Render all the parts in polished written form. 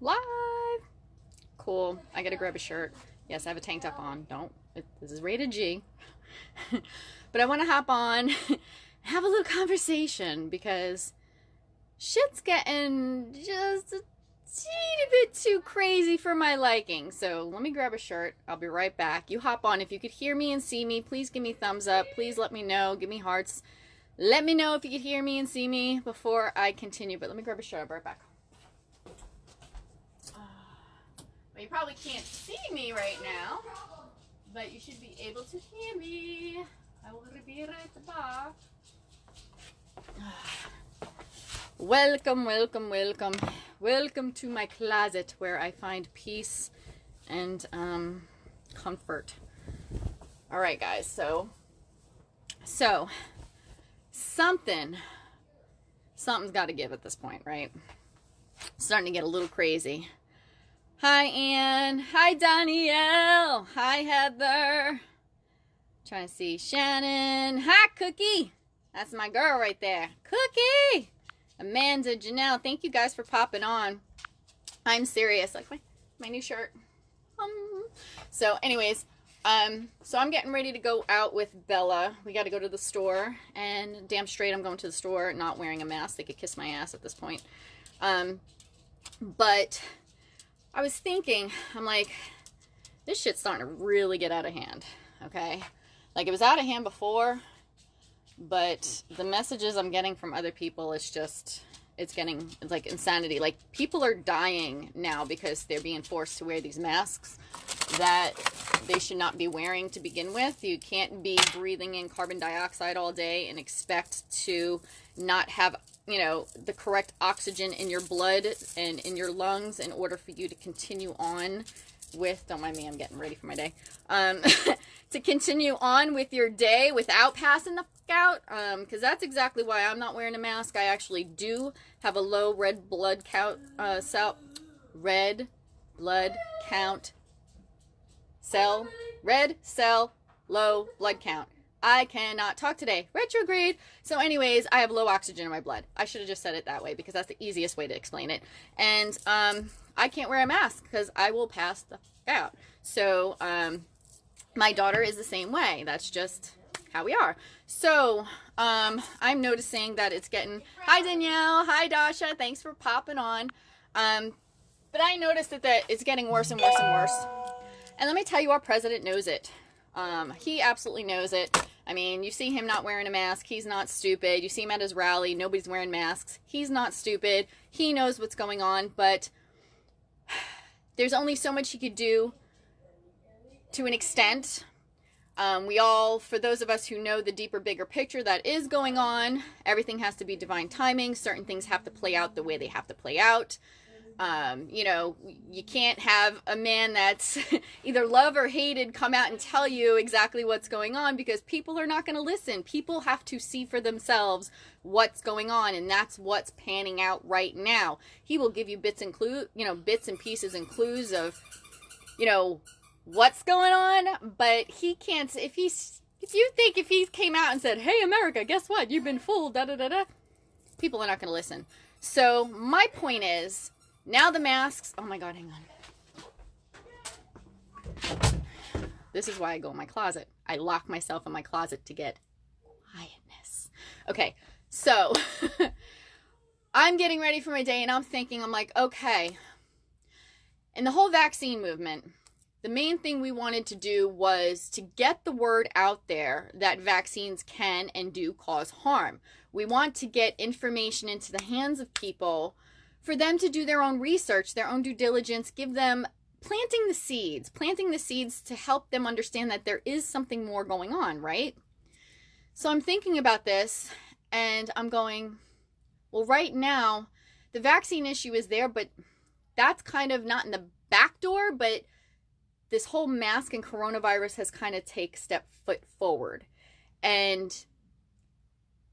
Live. Cool. I gotta grab a shirt. Yes, I have a tank top on. This is rated G. But I want to hop on, have a little conversation because shit's getting just a teeny bit too crazy for my liking. So let me grab a shirt. I'll be right back. You hop on. If you could hear me and see me, please give me thumbs up. Please let me know. Give me hearts. Let me know if you could hear me and see me before I continue. But let me grab a shirt. I'll be right back. Well, you probably can't see me right now, but you should be able to hear me. I will be right back. Welcome, welcome, welcome. Welcome to my closet where I find peace and comfort. All right, guys. So something's got to give at this point, right? Starting to get a little crazy. Hi, Ann. Hi, Danielle. Hi, Heather. Trying to see Shannon. Hi, Cookie. That's my girl right there. Cookie. Amanda, Janelle. Thank you guys for popping on. I'm serious. Like my new shirt. So anyways, so I'm getting ready to go out with Bella. We got to go to the store, and damn straight I'm going to the store not wearing a mask. They could kiss my ass at this point. But I was thinking, I'm like, this shit's starting to really get out of hand, okay? Like, it was out of hand before, but the messages I'm getting from other people, it's like insanity. Like, people are dying now because they're being forced to wear these masks that they should not be wearing to begin with. You can't be breathing in carbon dioxide all day and expect to not have, the correct oxygen in your blood and in your lungs in order for you to continue on with, don't mind me, I'm getting ready for my day, to continue on with your day without passing the fuck out, because that's exactly why I'm not wearing a mask. I actually do have a low red blood count cell, low blood count. I cannot talk today. Retrograde. So anyways, I have low oxygen in my blood. I should have just said it that way because that's the easiest way to explain it. And I can't wear a mask because I will pass the fuck out. So my daughter is the same way. That's just how we are. So I'm noticing that it's getting... Hi, Danielle. Hi, Dasha. Thanks for popping on. But I noticed that it's getting worse and worse and worse. And let me tell you, our president knows it. He absolutely knows it. I mean, you see him not wearing a mask. He's not stupid. You see him at his rally. Nobody's wearing masks. He's not stupid. He knows what's going on, but there's only so much he could do to an extent. For those of us who know the deeper, bigger picture that is going on, everything has to be divine timing. Certain things have to play out the way they have to play out. You can't have a man that's either loved or hated come out and tell you exactly what's going on, because people are not going to listen. People have to see for themselves what's going on, and that's what's panning out right now. He will give you bits and pieces and clues of, what's going on, but he can't. If he came out and said, "Hey, America, guess what? You've been fooled," da da da da, people are not going to listen. So my point is, now the masks, oh my God, hang on. This is why I go in my closet. I lock myself in my closet to get quietness. Okay, so I'm getting ready for my day, and I'm like, okay, in the whole vaccine movement, the main thing we wanted to do was to get the word out there that vaccines can and do cause harm. We want to get information into the hands of people for them to do their own research, their own due diligence, give them planting the seeds to help them understand that there is something more going on, right? So I'm thinking about this, and I'm going, well, right now, the vaccine issue is there, but that's kind of not in the back door, but this whole mask and coronavirus has kind of step foot forward. And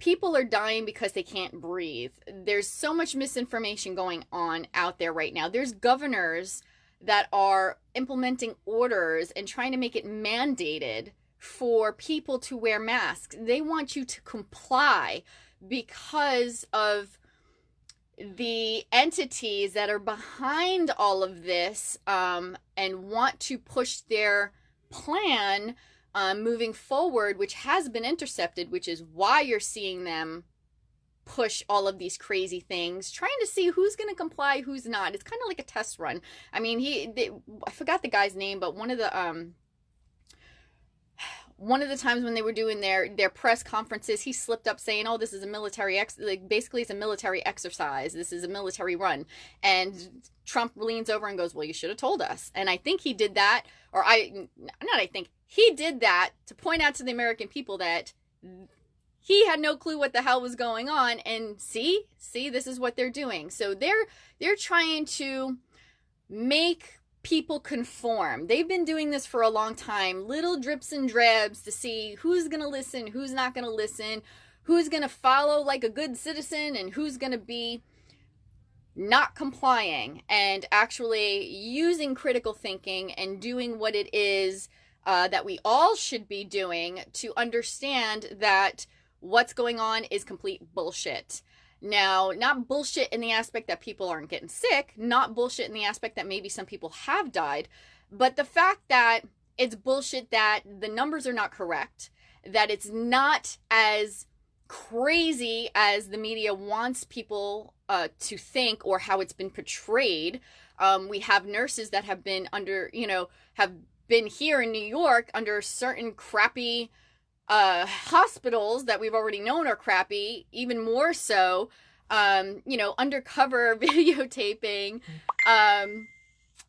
people are dying because they can't breathe. There's so much misinformation going on out there right now. There's governors that are implementing orders and trying to make it mandated for people to wear masks. They want you to comply because of the entities that are behind all of this and want to push their plan moving forward, which has been intercepted, which is why you're seeing them push all of these crazy things, trying to see who's going to comply, who's not. It's kind of like a test run. I mean, I forgot the guy's name, but one of the times when they were doing their press conferences, he slipped up saying, "Oh, this is a military basically it's a military exercise. This is a military run." And Trump leans over and goes, "Well, you should have told us." And I think he did that, he did that to point out to the American people that he had no clue what the hell was going on. And see, this is what they're doing. So they're trying to make people conform. They've been doing this for a long time, little drips and drabs to see who's going to listen, who's not going to listen, who's going to follow like a good citizen, and who's going to be not complying, and actually using critical thinking and doing what it is that we all should be doing to understand that what's going on is complete bullshit. Now, not bullshit in the aspect that people aren't getting sick, not bullshit in the aspect that maybe some people have died, but the fact that it's bullshit that the numbers are not correct, that it's not as crazy as the media wants people to think, or how it's been portrayed. We have nurses that have been have been here in New York under certain crappy hospitals that we've already known are crappy, even more so, undercover videotaping,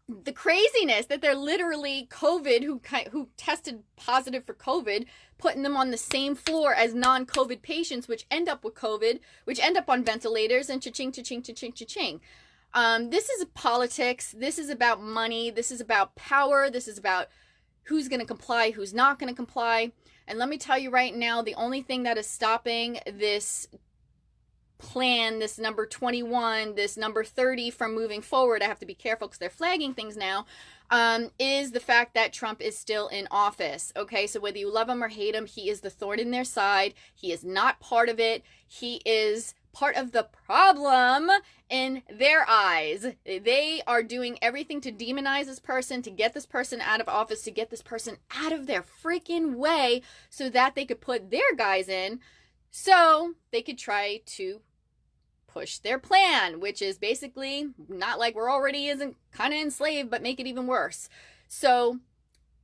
the craziness that they're literally COVID who tested positive for COVID, putting them on the same floor as non-COVID patients, which end up with COVID, which end up on ventilators, and cha-ching, cha-ching, cha-ching, cha-ching. This is politics. This is about money. This is about power. This is about who's going to comply, who's not going to comply. And let me tell you right now, the only thing that is stopping this plan, this number 21, this number 30 from moving forward, I have to be careful because they're flagging things now, is the fact that Trump is still in office. Okay, so whether you love him or hate him, he is the thorn in their side. He is not part of it. He is part of the problem in their eyes. They are doing everything to demonize this person, to get this person out of office, to get this person out of their freaking way so that they could put their guys in, so they could try to push their plan, which is basically not like we're already isn't kind of enslaved, but make it even worse. So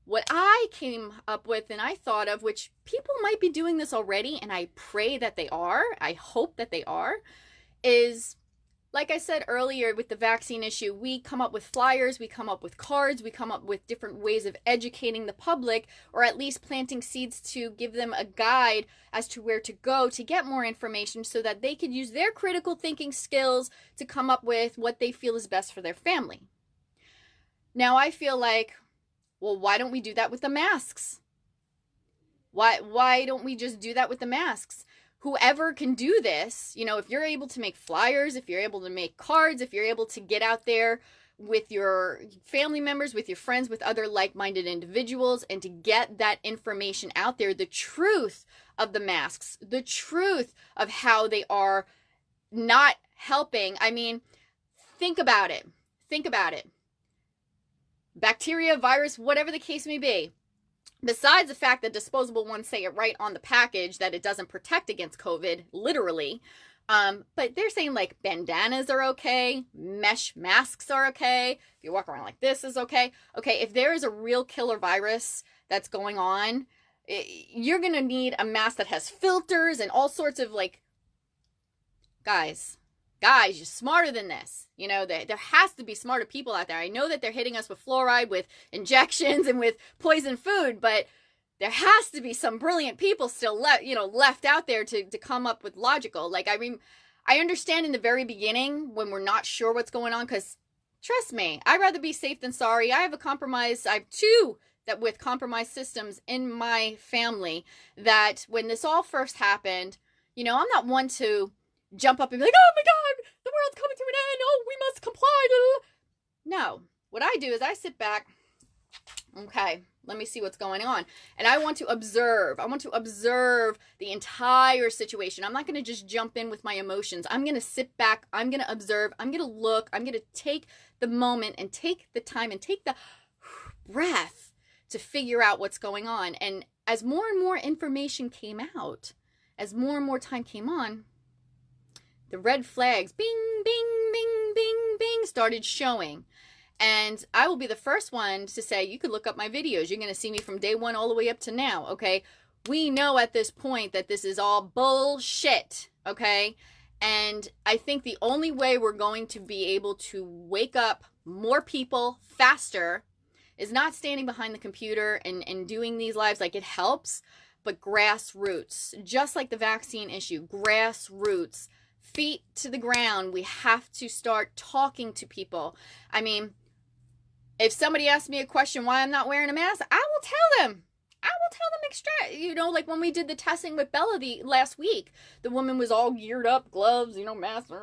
what I came up with and I thought of, which people might be doing this already, and I pray that they are, I hope that they are, is, like I said earlier with the vaccine issue, we come up with flyers, we come up with cards, we come up with different ways of educating the public, or at least planting seeds to give them a guide as to where to go to get more information so that they could use their critical thinking skills to come up with what they feel is best for their family. Now, I feel like, well, why don't we do that with the masks? Why don't we just do that with the masks? Whoever can do this, if you're able to make flyers, if you're able to make cards, if you're able to get out there with your family members, with your friends, with other like-minded individuals, and to get that information out there, the truth of the masks, the truth of how they are not helping. I mean, think about it. Think about it. Bacteria, virus, whatever the case may be. Besides the fact that disposable ones say it right on the package that it doesn't protect against COVID, literally. But they're saying like bandanas are okay, mesh masks are okay, if you walk around like this is okay. Okay, if there is a real killer virus that's going on, you're going to need a mask that has filters and all sorts of guys, you're smarter than this. There has to be smarter people out there. I know that they're hitting us with fluoride, with injections, and with poison food, but there has to be some brilliant people still left out there to come up with logical. I understand in the very beginning when we're not sure what's going on, because trust me, I'd rather be safe than sorry. I have two that with compromised systems in my family, that when this all first happened, I'm not one to jump up and be like, oh my God, the world's coming to an end. Oh, we must comply. No, what I do is I sit back. Okay, Let me see what's going on. And I want to observe. I want to observe the entire situation. I'm not going to just jump in with my emotions. I'm going to sit back. I'm going to observe. I'm going to look. I'm going to take the moment and take the time and take the breath to figure out what's going on. And as more and more information came out, as more and more time came on, the red flags, bing, bing, bing, bing, bing, started showing. And I will be the first one to say, you could look up my videos. You're going to see me from day one all the way up to now, okay? We know at this point that this is all bullshit, okay? And I think the only way we're going to be able to wake up more people faster is not standing behind the computer and doing these lives. Like, it helps, but grassroots. Just like the vaccine issue, grassroots. Feet to the ground. We have to start talking to people. I mean, if somebody asks me a question why I'm not wearing a mask, I will tell them. I will tell them extra. You know, like when we did the testing with Bella last week, the woman was all geared up, gloves, mask,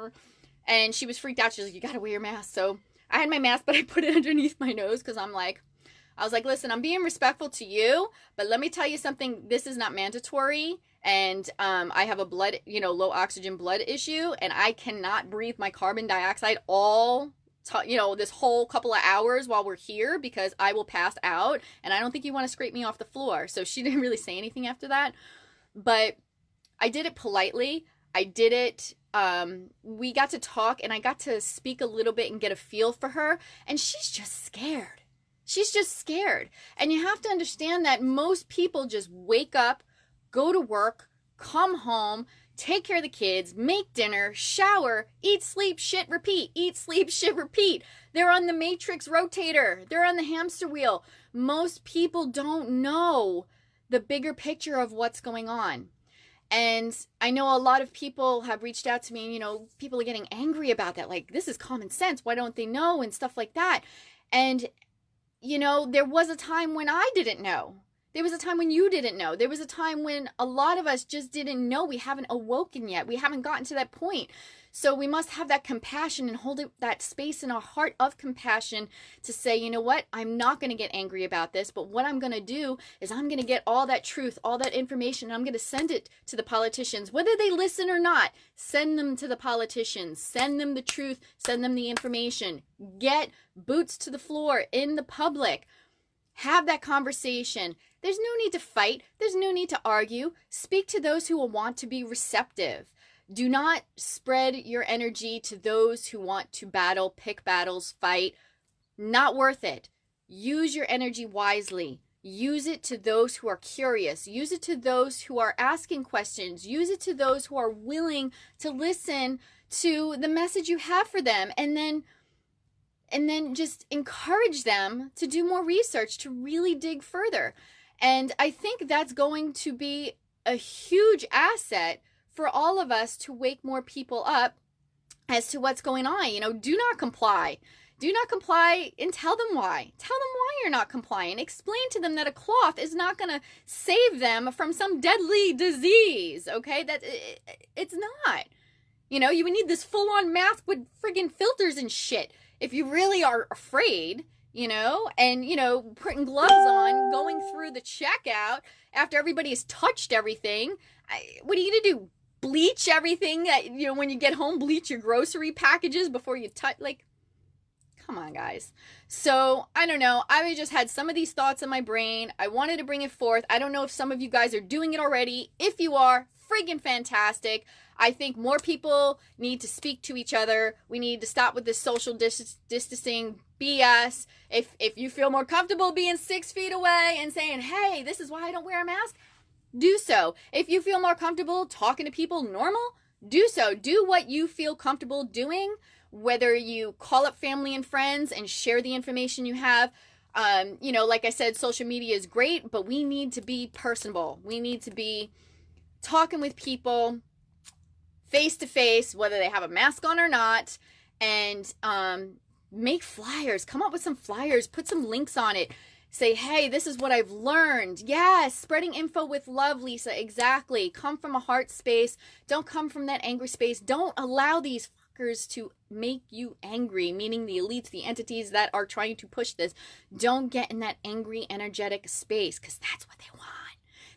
and she was freaked out. She's like, you got to wear your mask. So I had my mask, but I put it underneath my nose because I was like, listen, I'm being respectful to you, but let me tell you something. This is not mandatory. And I have a blood, low oxygen blood issue, and I cannot breathe my carbon dioxide this whole couple of hours while we're here because I will pass out, and I don't think you want to scrape me off the floor. So she didn't really say anything after that, but I did it politely. I did it. We got to talk, and I got to speak a little bit and get a feel for her, and she's just scared. She's just scared. And you have to understand that most people just wake up, go to work, come home, take care of the kids, make dinner, shower, eat, sleep, shit, repeat. Eat, sleep, shit, repeat. They're on the matrix rotator. They're on the hamster wheel. Most people don't know the bigger picture of what's going on. And I know a lot of people have reached out to me, and, people are getting angry about that. Like, this is common sense. Why don't they know? And stuff like that. And, there was a time when I didn't know. There was a time when you didn't know. There was a time when a lot of us just didn't know. We haven't awoken yet. We haven't gotten to that point. So we must have that compassion and hold that space in our heart of compassion to say, you know what? I'm not going to get angry about this, but what I'm going to do is I'm going to get all that truth, all that information, and I'm going to send it to the politicians. Whether they listen or not, send them to the politicians. Send them the truth. Send them the information. Get boots to the floor in the public. Have that conversation. There's no need to fight. There's no need to argue. Speak to those who will want to be receptive. Do not spread your energy to those who want to battle, pick battles, fight. Not worth it. Use your energy wisely. Use it to those who are curious. Use it to those who are asking questions. Use it to those who are willing to listen to the message you have for them. And then just encourage them to do more research, to really dig further. And I think that's going to be a huge asset for all of us to wake more people up as to what's going on. Do not comply. Do not comply and tell them why. Tell them why you're not complying. Explain to them that a cloth is not going to save them from some deadly disease, okay? It's not. You would need this full-on mask with friggin' filters and shit if you really are afraid, and, putting gloves on, going through the checkout after everybody has touched everything. What are you going to do? Bleach everything that, when you get home, bleach your grocery packages before you touch, come on, guys. So, I don't know. I just had some of these thoughts in my brain. I wanted to bring it forth. I don't know if some of you guys are doing it already. If you are, friggin' fantastic. I think more people need to speak to each other. We need to stop with this social distancing BS. If you feel more comfortable being 6 feet away and saying, hey, this is why I don't wear a mask, do so. If you feel more comfortable talking to people normal, do so. Do what you feel comfortable doing, whether you call up family and friends and share the information you have. Like I said, social media is great, but we need to be personable. We need to be talking with people face to face, whether they have a mask on or not, and make flyers. Come up with some flyers. Put some links on it. Say, hey, this is what I've learned. Yes, spreading info with love, Lisa. Exactly. Come from a heart space. Don't come from that angry space. Don't allow these attackers to make you angry, meaning the elites, the entities that are trying to push this. Don't get in that angry, energetic space, because that's what they want.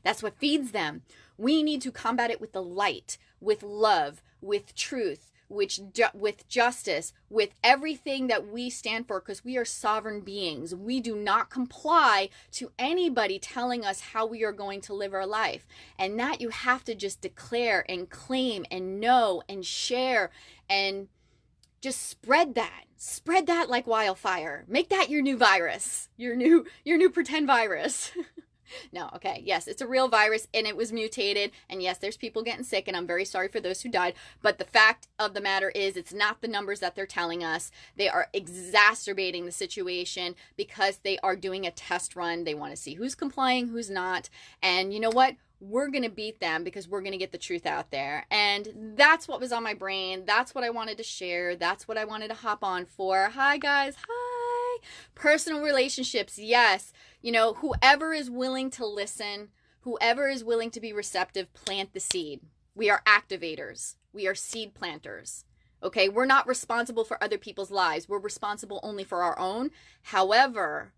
That's what feeds them. We need to combat it with the light, with love, with truth, with justice, with everything that we stand for, because we are sovereign beings. We do not comply to anybody telling us how we are going to live our life. And that you have to just declare and claim and know and share and just spread that like wildfire. Make that your new virus, your new pretend virus. No, okay, yes, it's a real virus and it was mutated, and yes, there's people getting sick, and I'm very sorry for those who died, but the fact of the matter is it's not the numbers that they're telling us. They are exacerbating the situation because they are doing a test run. They want to see who's complying, who's not, and you know what? We're going to beat them because we're going to get the truth out there. And that's what was on my brain. That's what I wanted to share. That's what I wanted to hop on for. Hi, guys. Hi. Personal relationships. Yes. You know, whoever is willing to listen, whoever is willing to be receptive, plant the seed. We are activators. We are seed planters. Okay. We're not responsible for other people's lives. We're responsible only for our own. However,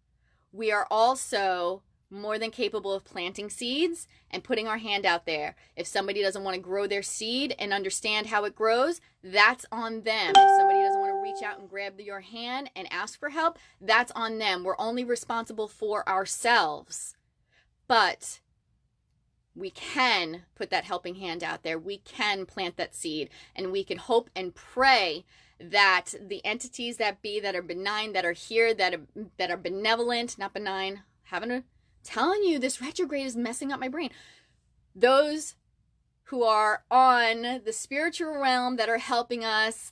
we are also more than capable of planting seeds and putting our hand out there. If somebody doesn't want to grow their seed and understand how it grows, that's on them. If somebody doesn't want to reach out and grab your hand and ask for help, that's on them. We're only responsible for ourselves. But we can put that helping hand out there. We can plant that seed, and we can hope and pray that the entities that are benign, that are here, that are benevolent, not benign, telling you this retrograde is messing up my brain. Those who are on the spiritual realm that are helping us,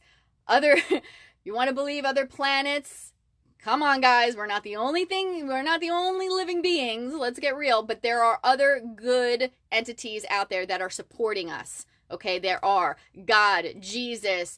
you want to believe other planets? Come on, guys. We're not the only living beings. Let's get real. But there are other good entities out there that are supporting us. Okay, there are God, Jesus,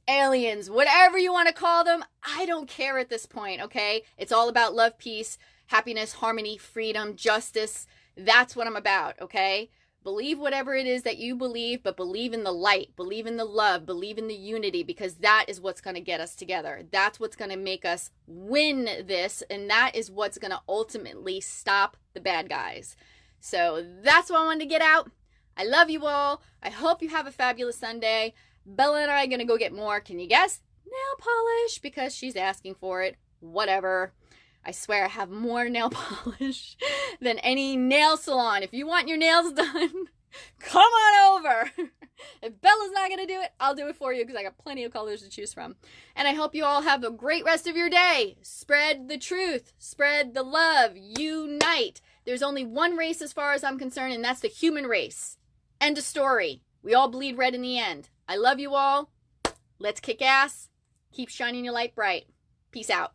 aliens, whatever you want to call them. I don't care at this point. Okay, it's all about love, peace, happiness, harmony, freedom, justice. That's what I'm about, okay? Believe whatever it is that you believe, but believe in the light, believe in the love, believe in the unity, because that is what's going to get us together. That's what's going to make us win this, and that is what's going to ultimately stop the bad guys. So that's what I wanted to get out. I love you all. I hope you have a fabulous Sunday. Bella and I are going to go get more, can you guess? Nail polish, because she's asking for it. Whatever. I swear I have more nail polish than any nail salon. If you want your nails done, come on over. If Bella's not going to do it, I'll do it for you, because I got plenty of colors to choose from. And I hope you all have a great rest of your day. Spread the truth. Spread the love. Unite. There's only one race as far as I'm concerned, and that's the human race. End of story. We all bleed red in the end. I love you all. Let's kick ass. Keep shining your light bright. Peace out.